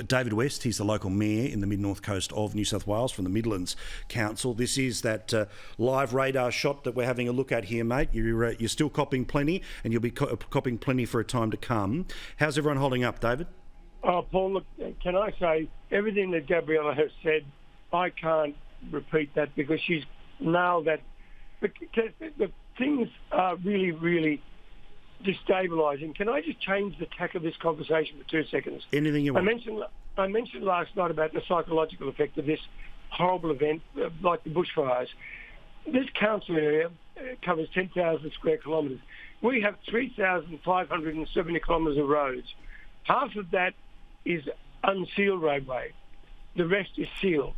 David West, he's the local mayor in the mid-north coast of New South Wales from the Midlands Council. This is that live radar shot that we're having a look at here, mate. You're still copping plenty, and you'll be copping plenty for a time to come. How's everyone holding up, David? Oh, Paul, look, can I say everything that Gabriella has said, I can't repeat that because she's nailed that. Because the things are really, really destabilising. Can I just change the tack of this conversation for 2 seconds? Anything you want. I mentioned last night about the psychological effect of this horrible event, like the bushfires. This council area covers 10,000 square kilometres. We have 3,570 kilometres of roads. Half of that is unsealed roadway. The rest is sealed.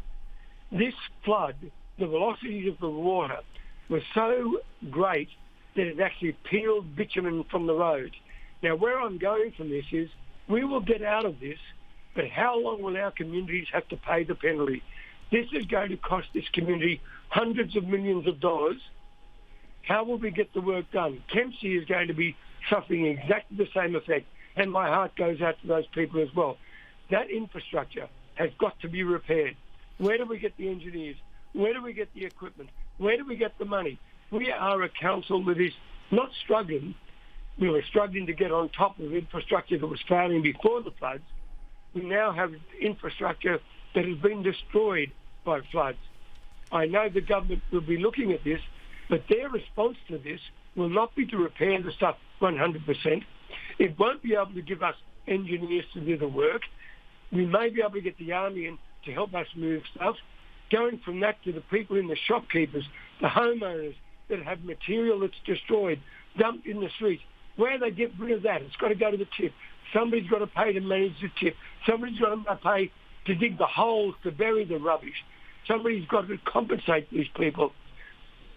This flood, the velocities of the water were so great that it actually peeled bitumen from the road. Now, where I'm going from this is we will get out of this, but how long will our communities have to pay the penalty? This is going to cost this community hundreds of millions of dollars. How will we get the work done? Kempsey is going to be suffering exactly the same effect, and my heart goes out to those people as well. That infrastructure has got to be repaired. Where do we get the engineers? Where do we get the equipment? Where do we get the money? We are a council that is not struggling. We were struggling to get on top of infrastructure that was failing before the floods. We now have infrastructure that has been destroyed by floods. I know the government will be looking at this, but their response to this will not be to repair the stuff 100%. It won't be able to give us engineers to do the work. We may be able to get the army in to help us move stuff. Going from that to the people in the shopkeepers, the homeowners that have material that's destroyed, dumped in the streets. Where they get rid of that? It's got to go to the tip. Somebody's got to pay to manage the tip. Somebody's got to pay to dig the holes to bury the rubbish. Somebody's got to compensate these people.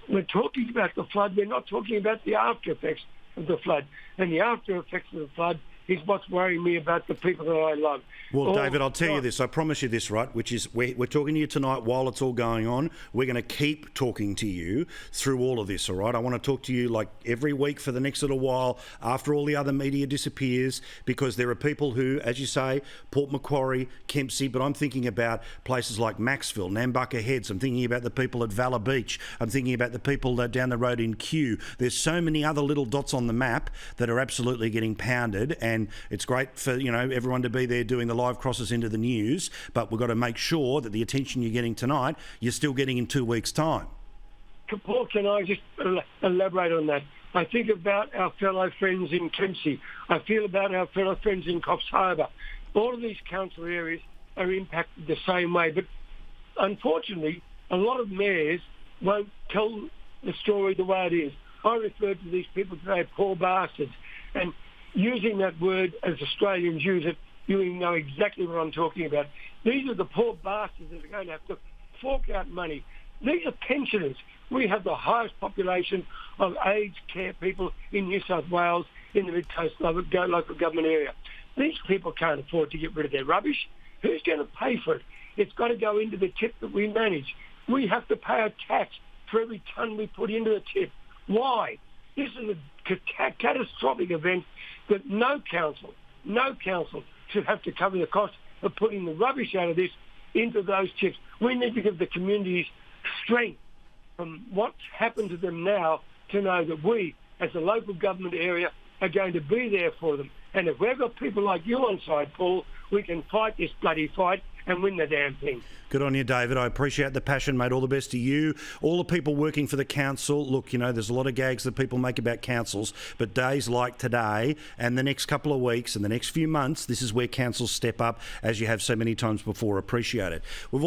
We're talking about the flood. We're not talking about the after effects of the flood. And the after effects of the flood is what's worrying me about the people that I love. Well, David, I'll tell you this. I promise you this, right, which is we're talking to you tonight while it's all going on. We're going to keep talking to you through all of this, all right? I want to talk to you like every week for the next little while after all the other media disappears, because there are people who, as you say, Port Macquarie, Kempsey, but I'm thinking about places like Maxville, Nambucca Heads. I'm thinking about the people at Valor Beach. I'm thinking about the people down the road in Kew. There's so many other little dots on the map that are absolutely getting pounded, and it's great for, you know, everyone to be there doing the live crosses into the news, but we've got to make sure that the attention you're getting tonight, you're still getting in 2 weeks' time. Paul, can I just elaborate on that? I think about our fellow friends in Kempsey. I feel about our fellow friends in Coffs Harbour. All of these council areas are impacted the same way, but unfortunately, a lot of mayors won't tell the story the way it is. I refer to these people today, poor bastards, and using that word as Australians use it, you know exactly what I'm talking about. These are the poor bastards that are going to have to fork out money. These are pensioners. We have the highest population of aged care people in New South Wales in the mid-coast local government area. These people can't afford to get rid of their rubbish. Who's going to pay for it? It's got to go into the tip that we manage. We have to pay a tax for every tonne we put into the tip. Why? This is a catastrophic event that no council should have to cover the cost of putting the rubbish out of this into those tips. We need to give the communities strength from what's happened to them now to know that we, as a local government area, are going to be there for them. And if we've got people like you on side, Paul, we can fight this bloody fight and win the damn thing. Good on you, David. I appreciate the passion, mate. All the best to you. All the people working for the council. Look, you know, there's a lot of gags that people make about councils, but days like today and the next couple of weeks and the next few months, this is where councils step up, as you have so many times before. Appreciate it. We've